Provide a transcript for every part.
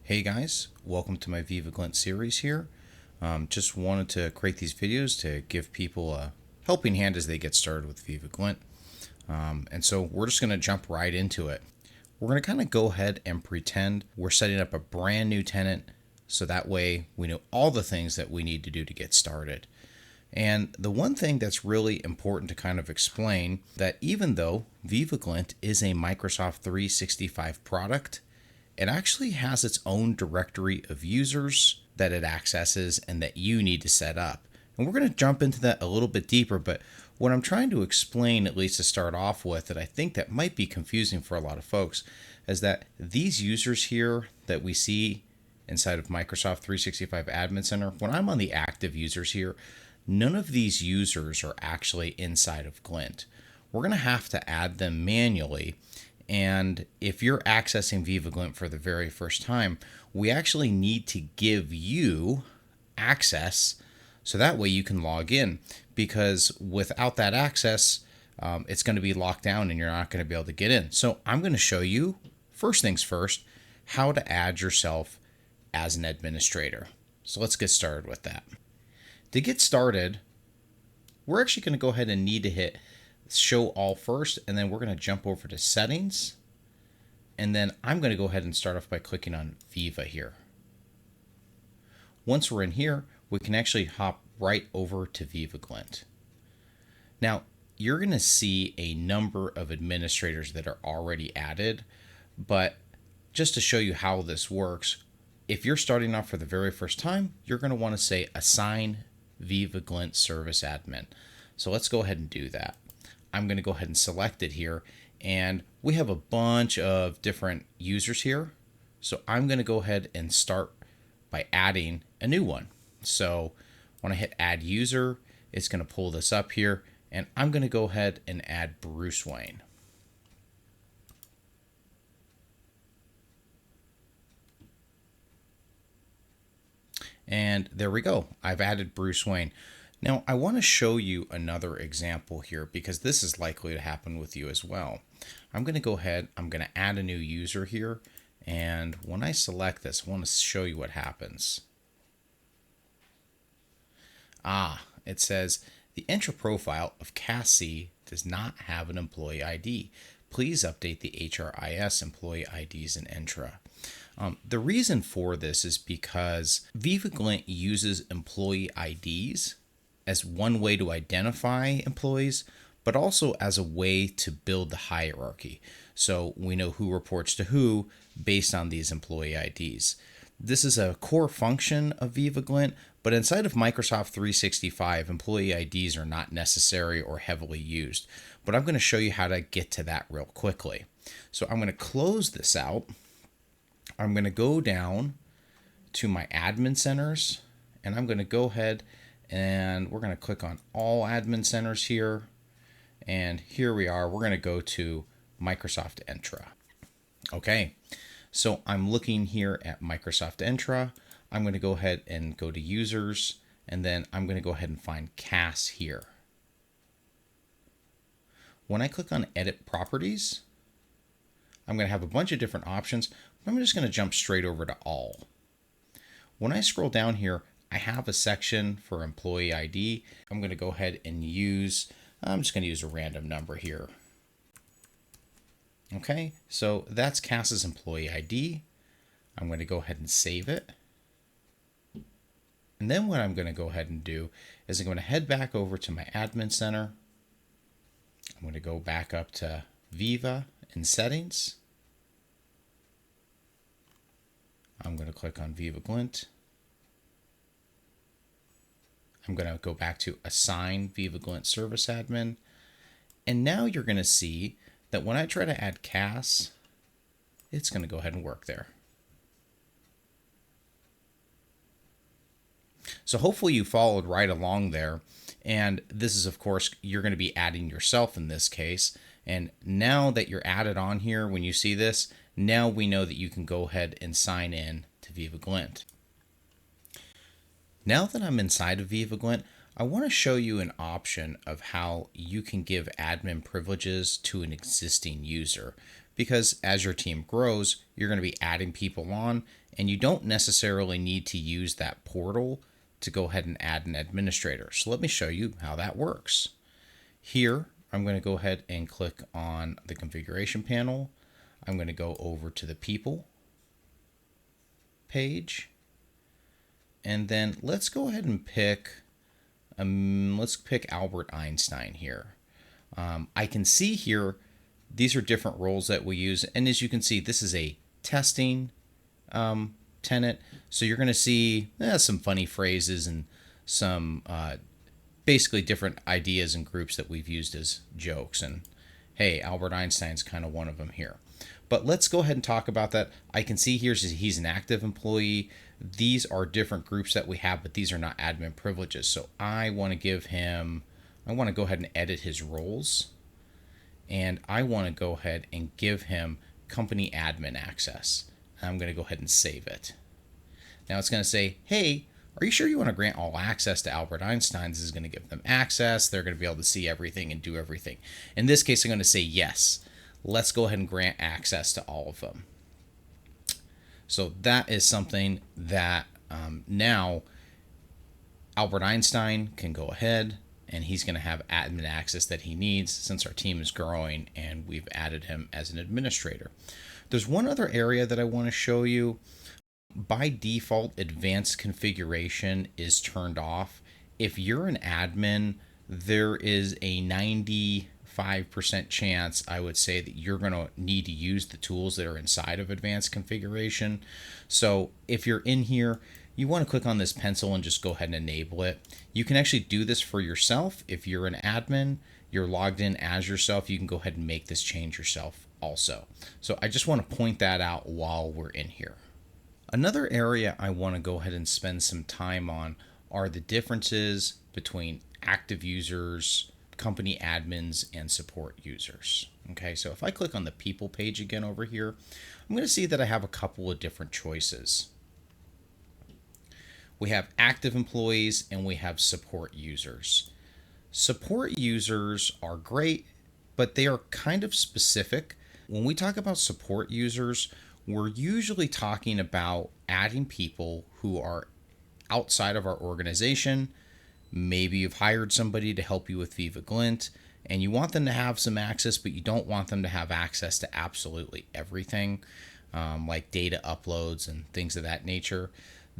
Hey guys, welcome to my Viva Glint series here. Just wanted to create these videos to give people a helping hand as they get started with Viva Glint. And so we're just going to jump right into it. We're going to kind of go ahead and pretend we're setting up a brand new tenant so that way we know all the things that we need to do to get started. And the one thing that's really important to kind of explain that even though Viva Glint is a Microsoft 365 product, it actually has its own directory of users that it accesses and that you need to set up. And we're going to jump into that a little bit deeper, but what I'm trying to explain, at least to start off with, that I think that might be confusing for a lot of folks, is that these users here that we see inside of Microsoft 365 Admin Center, when I'm on the active users here, none of these users are actually inside of Glint. We're going to have to add them manually. And if you're accessing Viva Glint for the very first time, we actually need to give you access so that way you can log in. Because without that access, it's going to be locked down and you're not going to be able to get in. So I'm going to show you, first things first, how to add yourself as an administrator. So let's get started with that. To get started, we're actually going to go ahead and need to hit show all first, and then we're going to jump over to settings, and then I'm going to go ahead and start off by clicking on Viva here. Once we're in here, we can actually hop right over to Viva Glint. Now you're going to see a number of administrators that are already added, but just to show you how this works, if you're starting off for the very first time, you're going to want to say assign Viva Glint service admin. So let's go ahead and do that. I'm going to go ahead and select it here, and we have a bunch of different users here. So I'm going to go ahead and start by adding a new one. So when I hit add user, it's going to pull this up here, and I'm going to go ahead and add Bruce Wayne. And there we go. I've added Bruce Wayne. Now, I want to show you another example here because this is likely to happen with you as well. I'm going to go ahead, I'm going to add a new user here, and when I select this, I want to show you what happens. It says the Entra profile of Cassie does not have an employee ID. Please update the HRIS employee IDs in Entra. The reason for this is because Viva Glint uses employee IDs as one way to identify employees, but also as a way to build the hierarchy. So we know who reports to who based on these employee IDs. This is a core function of Viva Glint, but inside of Microsoft 365, employee IDs are not necessary or heavily used. But I'm going to show you how to get to that real quickly. So I'm going to close this out. I'm going to go down to my admin centers, and I'm going to go ahead and we're going to click on all admin centers here. And here we are. We're going to go to Microsoft Entra. Okay, so I'm looking here at Microsoft Entra. I'm going to go ahead and go to users, and then I'm going to go ahead and find Cass here. When I click on edit properties, I'm going to have a bunch of different options. I'm just going to jump straight over to all. When I scroll down here, I have a section for employee ID. I'm going to go ahead and I'm just going to use a random number here. Okay, so that's Cass's employee ID. I'm going to go ahead and save it. And then what I'm going to go ahead and do is I'm going to head back over to my admin center. I'm going to go back up to Viva in settings. I'm going to click on Viva Glint. I'm going to go back to assign Viva Glint service admin. And now you're going to see that when I try to add Cass, it's going to go ahead and work there. So hopefully you followed right along there. And this is, of course, you're going to be adding yourself in this case. And now that you're added on here, when you see this, now we know that you can go ahead and sign in to Viva Glint. Now that I'm inside of Viva Glint, I want to show you an option of how you can give admin privileges to an existing user, because as your team grows, you're going to be adding people on, and you don't necessarily need to use that portal to go ahead and add an administrator. So let me show you how that works. Here, I'm going to go ahead and click on the configuration panel. I'm going to go over to the people page, and then let's go ahead and pick Albert Einstein here. I can see here these are different roles that we use, and as you can see, this is a testing tenant, so you're going to see some funny phrases and some basically different ideas and groups that we've used as jokes, and hey, Albert Einstein's kind of one of them here. But let's go ahead and talk about that. I can see here he's an active employee. These are different groups that we have, but these are not admin privileges. So I want to go ahead and edit his roles. And I want to go ahead and give him company admin access. I'm going to go ahead and save it. Now it's going to say, hey, are you sure you want to grant all access to Albert Einstein? This is going to give them access. They're going to be able to see everything and do everything. In this case, I'm going to say yes. Let's go ahead and grant access to all of them. So that is something that now Albert Einstein can go ahead and he's going to have admin access that he needs since our team is growing and we've added him as an administrator. There's one other area that I want to show you. By default, advanced configuration is turned off. If you're an admin, there is a 95% chance, I would say, that you're going to need to use the tools that are inside of advanced configuration. So if you're in here, you want to click on this pencil and just go ahead and enable it. You can actually do this for yourself. If you're an admin, you're logged in as yourself, you can go ahead and make this change yourself also. So I just want to point that out while we're in here. Another area I want to go ahead and spend some time on are the differences between active users, company admins, and support users. Okay, so if I click on the people page again over here, I'm going to see that I have a couple of different choices. We have active employees and we have support users. Support users are great, but they are kind of specific. When we talk about support users, we're usually talking about adding people who are outside of our organization. Maybe you've hired somebody to help you with Viva Glint and you want them to have some access, but you don't want them to have access to absolutely everything, like data uploads and things of that nature.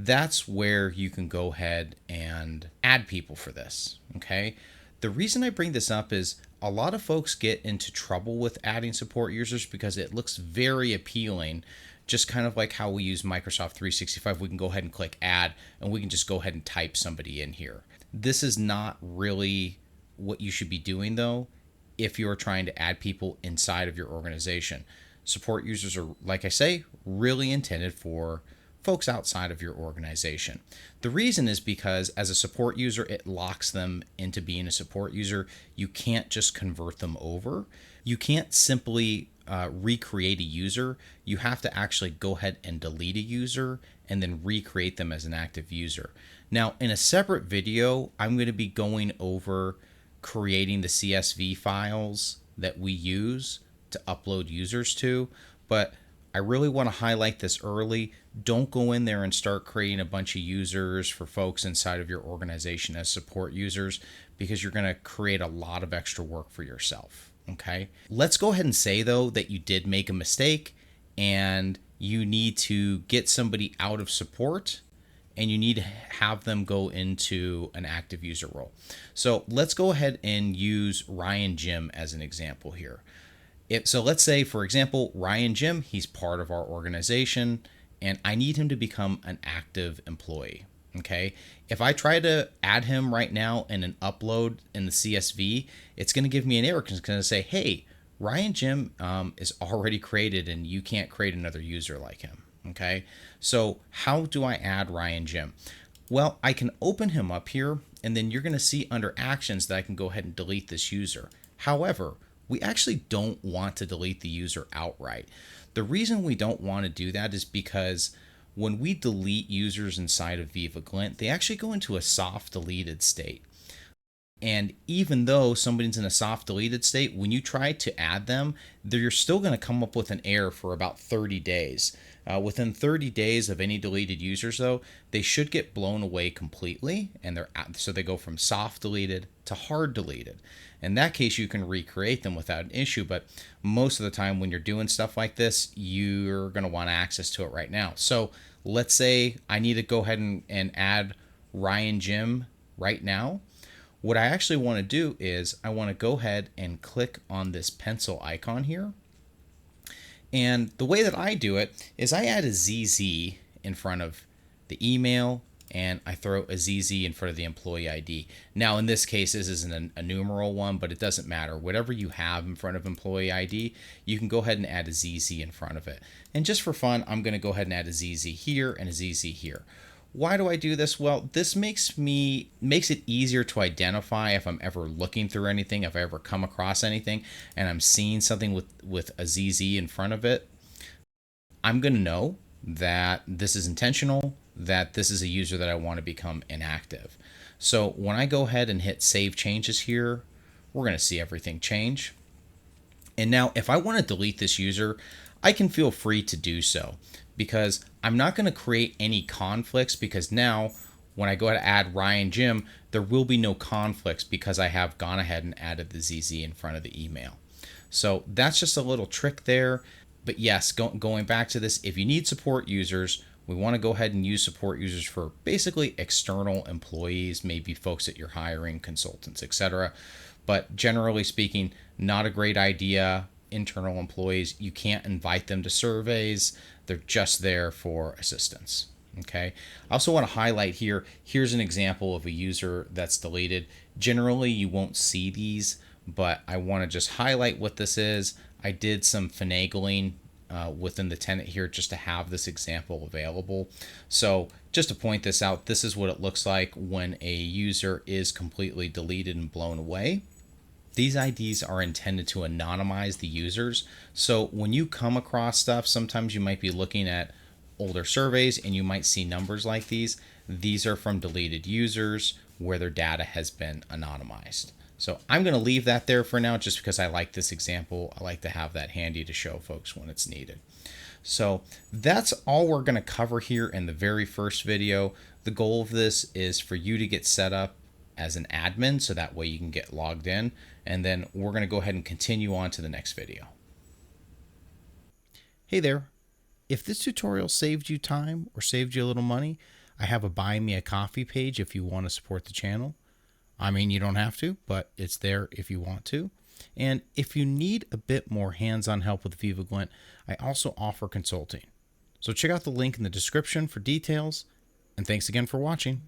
That's where you can go ahead and add people for this, okay? The reason I bring this up is a lot of folks get into trouble with adding support users because it looks very appealing, just kind of like how we use Microsoft 365. We can go ahead and click add and we can just go ahead and type somebody in here. This is not really what you should be doing though if you're trying to add people inside of your organization. Support users are, like I say, really intended for folks outside of your organization. The reason is because as a support user, it locks them into being a support user. You can't just convert them over. You can't simply recreate a user. You have to actually go ahead and delete a user and then recreate them as an active user. Now, in a separate video, I'm going to be going over creating the CSV files that we use to upload users to, but I really want to highlight this early. Don't go in there and start creating a bunch of users for folks inside of your organization as support users because you're going to create a lot of extra work for yourself. Okay. Let's go ahead and say though that you did make a mistake and you need to get somebody out of support and you need to have them go into an active user role. So let's go ahead and use Ryan Jim as an example here. So let's say, for example, Ryan Jim, he's part of our organization and I need him to become an active employee. Okay. If I try to add him right now in an upload in the CSV, it's going to give me an error because it's going to say, hey, Ryan Jim is already created and you can't create another user like him. Okay. So how do I add Ryan Jim? Well, I can open him up here and then you're going to see under actions that I can go ahead and delete this user. However, we actually don't want to delete the user outright. The reason we don't want to do that is because when we delete users inside of Viva Glint, they actually go into a soft deleted state. And even though somebody's in a soft deleted state, when you try to add them, you're still going to come up with an error for about 30 days. Within 30 days of any deleted users, though, they should get blown away completely, and so they go from soft deleted to hard deleted. In that case, you can recreate them without an issue, but most of the time when you're doing stuff like this, you're going to want access to it right now. So let's say I need to go ahead and add Ryan Jim right now. What I actually want to do is I want to go ahead and click on this pencil icon here. And the way that I do it is I add a ZZ in front of the email, and I throw a ZZ in front of the employee ID. Now, in this case, this isn't a numeral one, but it doesn't matter. Whatever you have in front of employee ID, you can go ahead and add a ZZ in front of it. And just for fun, I'm going to go ahead and add a ZZ here and a ZZ here. Why do I do this? Well, this makes it easier to identify if I'm ever looking through anything, if I ever come across anything, and I'm seeing something with a ZZ in front of it. I'm going to know that this is intentional, that this is a user that I want to become inactive. So when I go ahead and hit Save Changes here, we're going to see everything change. And now if I want to delete this user, I can feel free to do so, because I'm not going to create any conflicts, because now when I go ahead and add Ryan Jim, there will be no conflicts because I have gone ahead and added the ZZ in front of the email. So that's just a little trick there. But yes, going back to this, if you need support users, we want to go ahead and use support users for basically external employees, maybe folks that you're hiring, consultants, etc. But generally speaking, not a great idea. Internal employees, you can't invite them to surveys. They're just there for assistance. Okay. I also want to highlight here, here's an example of a user that's deleted. Generally, you won't see these, but I want to just highlight what this is. I did some finagling within the tenant here just to have this example available. So just to point this out, this is what it looks like when a user is completely deleted and blown away. These IDs are intended to anonymize the users. So when you come across stuff, sometimes you might be looking at older surveys and you might see numbers like these. These are from deleted users where their data has been anonymized. So I'm going to leave that there for now just because I like this example. I like to have that handy to show folks when it's needed. So that's all we're going to cover here in the very first video. The goal of this is for you to get set up as an admin, so that way you can get logged in, and then we're going to go ahead and continue on to the next video. Hey there. If this tutorial saved you time or saved you a little money, I have a Buy Me a Coffee page if you want to support the channel. I mean, you don't have to, but it's there if you want to. And if you need a bit more hands-on help with Viva Glint, I also offer consulting. So check out the link in the description for details, and thanks again for watching.